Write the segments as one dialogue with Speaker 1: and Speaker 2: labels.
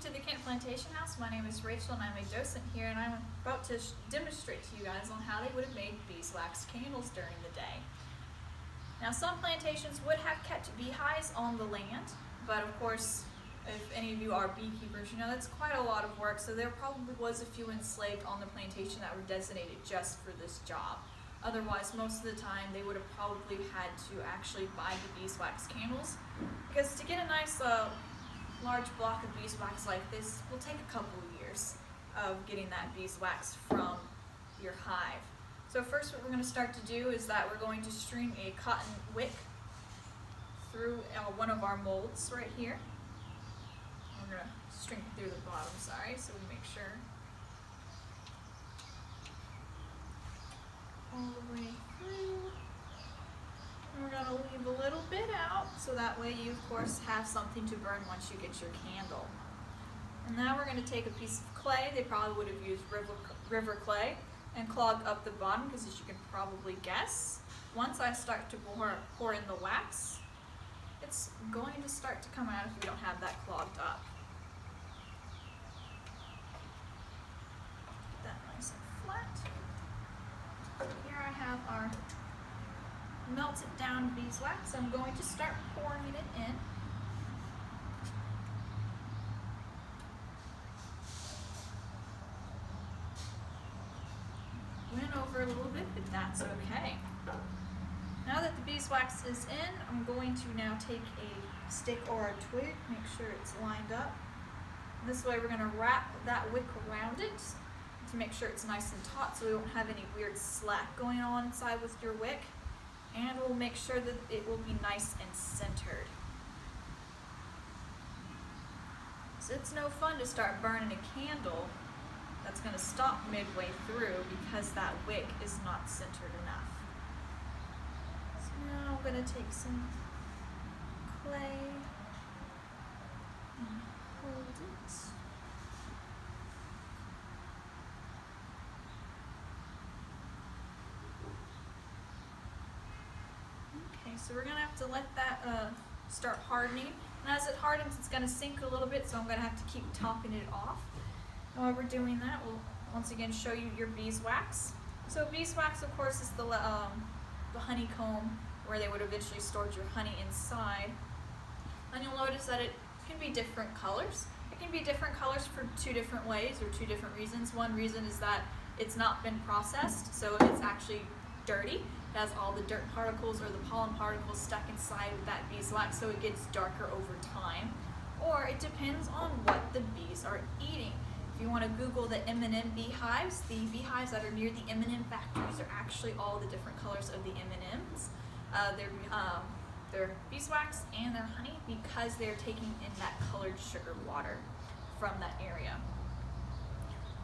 Speaker 1: to the Kent Plantation House. My name is Rachel and I'm a docent here, and I'm about to demonstrate to you guys on how they would have made beeswax candles during the day. Now, some plantations would have kept beehives on the land, but of course, if any of you are beekeepers, you know that's quite a lot of work, so there probably was a few enslaved on the plantation that were designated just for this job. Otherwise, most of the time, they would have probably had to actually buy the beeswax candles, because to get a nice large block of beeswax like this will take a couple of years of getting that beeswax from your hive. So first what we're going to start to do is that we're going to string a cotton wick through one of our molds right here. We're going to string it through the bottom, so we make sure. All the way through. And we're going to leave a little bit out, so that way you, of course, have something to burn once you get your candle. And now we're going to take a piece of clay. They probably would have used river clay and clog up the bottom, because as you can probably guess, once I start to pour in the wax, it's going to start to come out if you don't have that clogged up. Get that nice and flat. Here I have our melted down beeswax. I'm going to start pouring it in. Went over a little bit, but that's okay. Now that the beeswax is in, I'm going to now take a stick or a twig, make sure it's lined up. This way we're going to wrap that wick around it to make sure it's nice and taut, so we won't have any weird slack going on inside with your wick. And we'll make sure that it will be nice and centered. So it's no fun to start burning a candle that's going to stop midway through because that wick is not centered enough. So now I'm going to take some clay and hold it. Okay, so we're going to have to let that start hardening. And as it hardens, it's going to sink a little bit, so I'm going to have to keep topping it off. And while we're doing that, we'll once again show you your beeswax. So beeswax, of course, is the honeycomb where they would eventually store your honey inside. And you'll notice that it can be different colors. It can be different colors for two different ways or two different reasons. One reason is that it's not been processed, so it's actually dirty. It has all the dirt particles or the pollen particles stuck inside of that beeswax, so it gets darker over time. Or it depends on what the bees are eating. If you want to Google the M&M beehives, the beehives that are near the M&M factories are actually all the different colors of the M&Ms. Their beeswax and their honey, because they're taking in that colored sugar water from that area.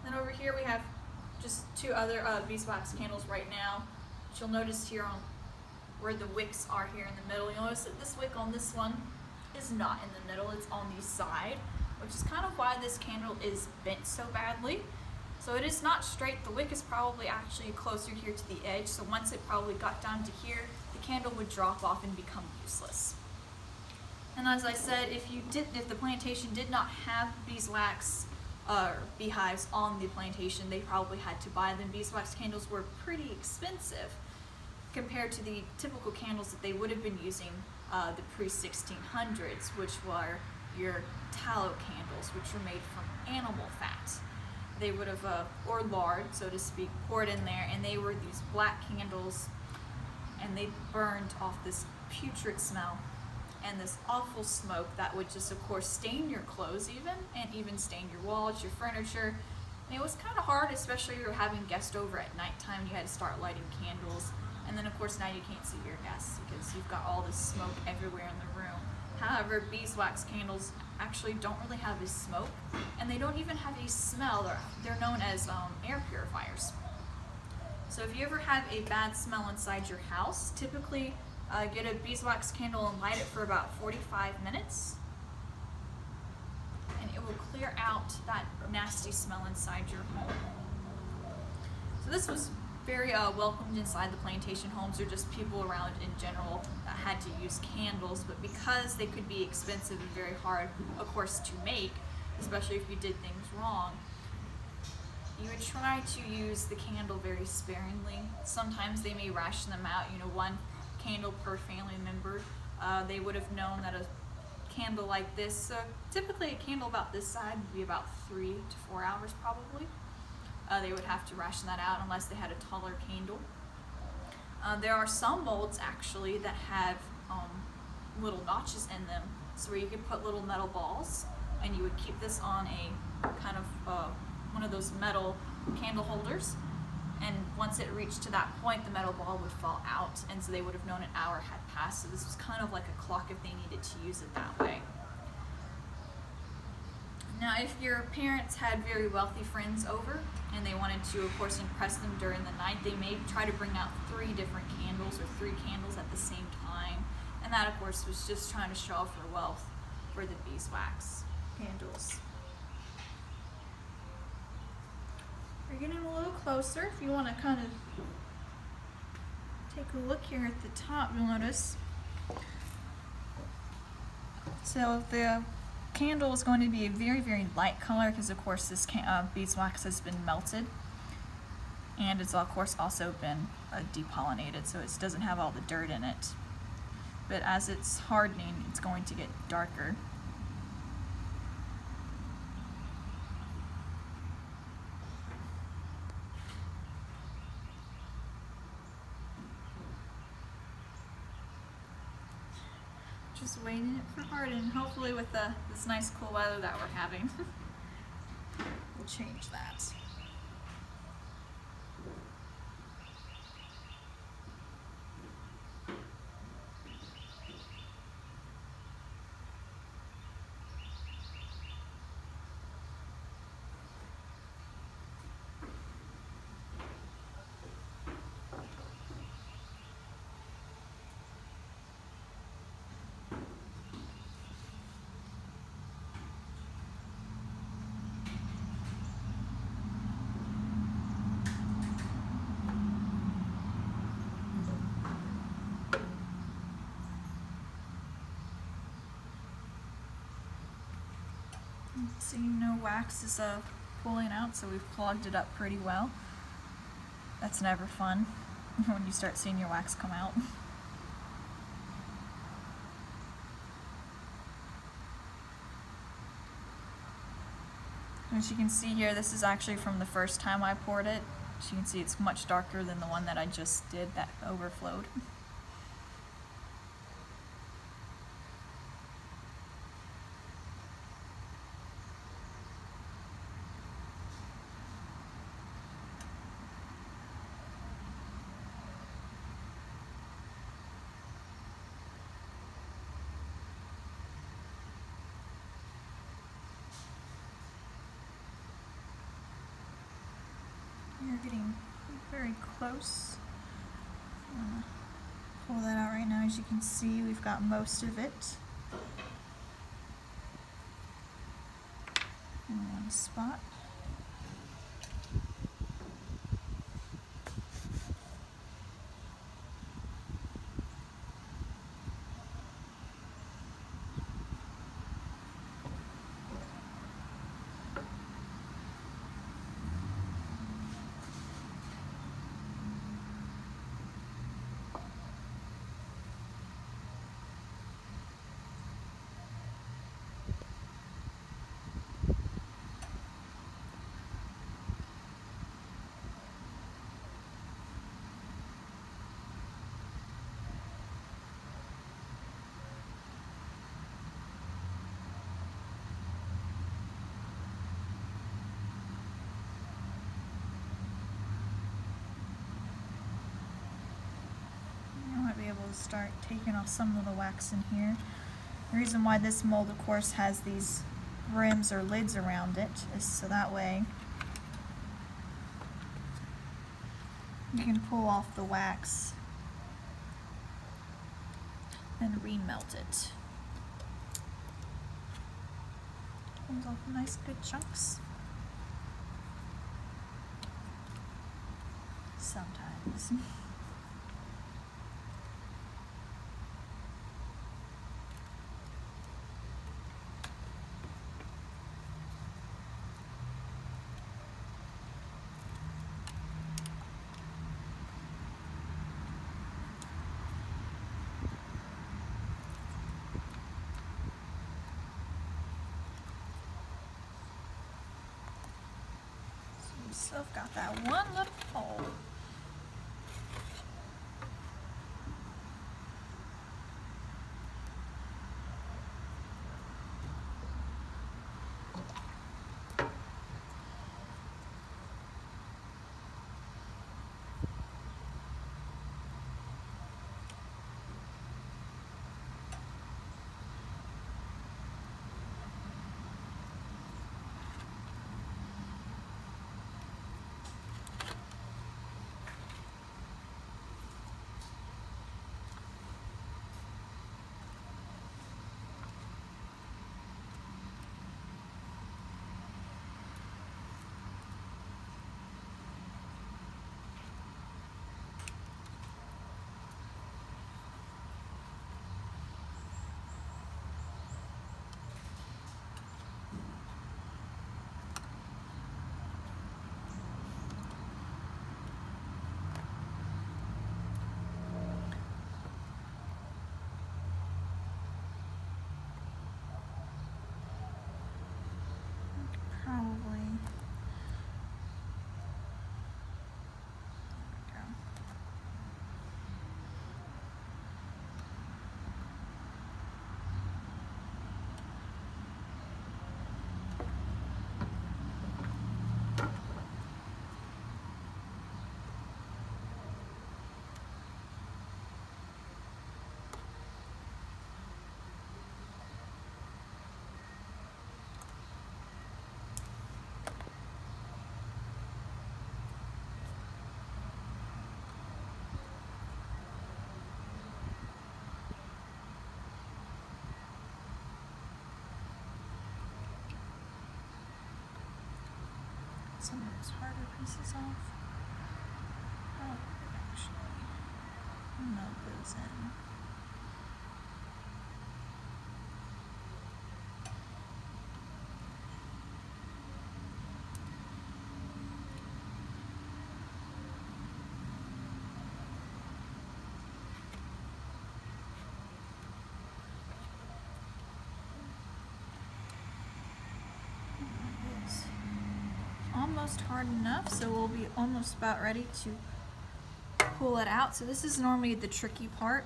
Speaker 1: Then over here we have just two other beeswax candles right now. You'll notice here on where the wicks are here in the middle, you'll notice that this wick on this one is not in the middle, it's on the side, which is kind of why this candle is bent so badly. So it is not straight. The wick is probably actually closer here to the edge, so once it probably got down to here, the candle would drop off and become useless. And as I said, if the plantation did not have beeswax beehives on the plantation, they probably had to buy them. Beeswax candles were pretty expensive compared to the typical candles that they would have been using the pre-1600s, which were your tallow candles, which were made from animal fat. They would have, or lard, so to speak, poured in there, and they were these black candles, and they burned off this putrid smell and this awful smoke that would just, of course, stain your clothes and even stain your walls, your furniture. And it was kind of hard, especially if you were having guests over at nighttime. You had to start lighting candles. And then, of course, now you can't see your guests because you've got all this smoke everywhere in the room. However, beeswax candles actually don't really have a smoke, and they don't even have a smell. They're known as air purifiers. So if you ever have a bad smell inside your house, typically get a beeswax candle and light it for about 45 minutes, and it will clear out that nasty smell inside your home. So this was very welcomed inside the plantation homes, or just people around in general that had to use candles, but because they could be expensive and very hard, of course, to make, especially if you did things wrong, you would try to use the candle very sparingly. Sometimes they may ration them out, one candle per family member. They would have known that a candle like this, typically a candle about this side would be about 3 to 4 hours probably. They would have to ration that out unless they had a taller candle. There are some molds actually that have little notches in them, so where you could put little metal balls, and you would keep this on a kind of one of those metal candle holders, and once it reached to that point, the metal ball would fall out, and so they would have known an hour had passed. So this was kind of like a clock if they needed to use it that way. Now, if your parents had very wealthy friends over and they wanted to, of course, impress them during the night, they may try to bring out 3 different candles or 3 candles at the same time. And that, of course, was just trying to show off their wealth for the beeswax candles. We're getting a little closer. If you want to kind of take a look here at the top, you'll notice. So the candle is going to be a very, very light color because, of course, this beeswax has been melted, and it's, of course, also been depollinated, so it doesn't have all the dirt in it. But as it's hardening, it's going to get darker. Just waiting it for harden. Hopefully with this nice cool weather that we're having, we'll change that. So wax is pulling out, so we've clogged it up pretty well. That's never fun when you start seeing your wax come out. As you can see here, this is actually from the first time I poured it. As you can see, it's much darker than the one that I just did that overflowed. You're getting very close. Pull that out right now. As you can see, we've got most of it in one spot. Able to start taking off some of the wax in here. The reason why this mold, of course, has these rims or lids around it is so that way you can pull off the wax and remelt it. Comes off in nice good chunks. Sometimes. So I've got that one little hole. Probably. There we go. Some of those harder pieces off. Oh, actually, melt those in. Almost hard enough, so we'll be almost about ready to pull it out. So this is normally the tricky part.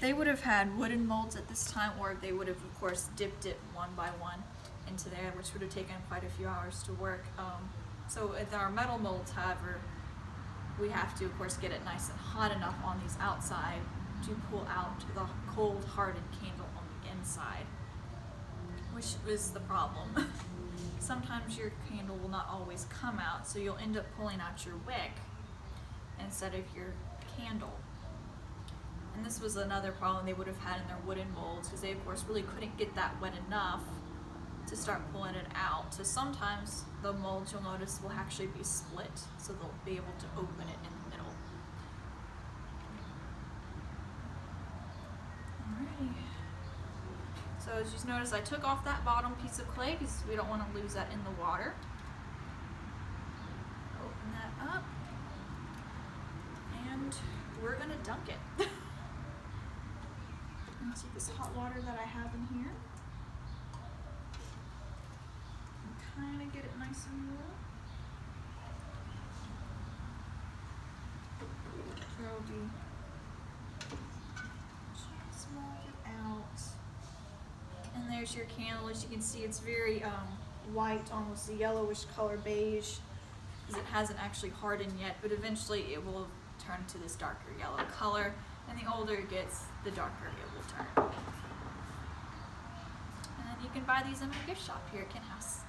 Speaker 1: They would have had wooden molds at this time, or they would have, of course, dipped it one by one into there, which would have taken quite a few hours to work. So with our metal molds, however, we have to, of course, get it nice and hot enough on these outside to pull out the cold, hardened candle on the inside, which is the problem. Sometimes your candle will not always come out, so you'll end up pulling out your wick instead of your candle. And this was another problem they would have had in their wooden molds, because they, of course, really couldn't get that wet enough to start pulling it out. So sometimes the molds, you'll notice, will actually be split, so they'll be able to open it in the middle. Alrighty. So as you notice, I took off that bottom piece of clay because we don't want to lose that in the water. Open that up, and we're gonna dunk it. And see this hot water that I have in here. And kind of get it nice and warm. So I'll be just melt it out. And there's your candle. As you can see, it's very white, almost a yellowish color, beige, because it hasn't actually hardened yet, but eventually it will turn to this darker yellow color, and the older it gets, the darker it will turn. And then you can buy these in my gift shop here at Kent House.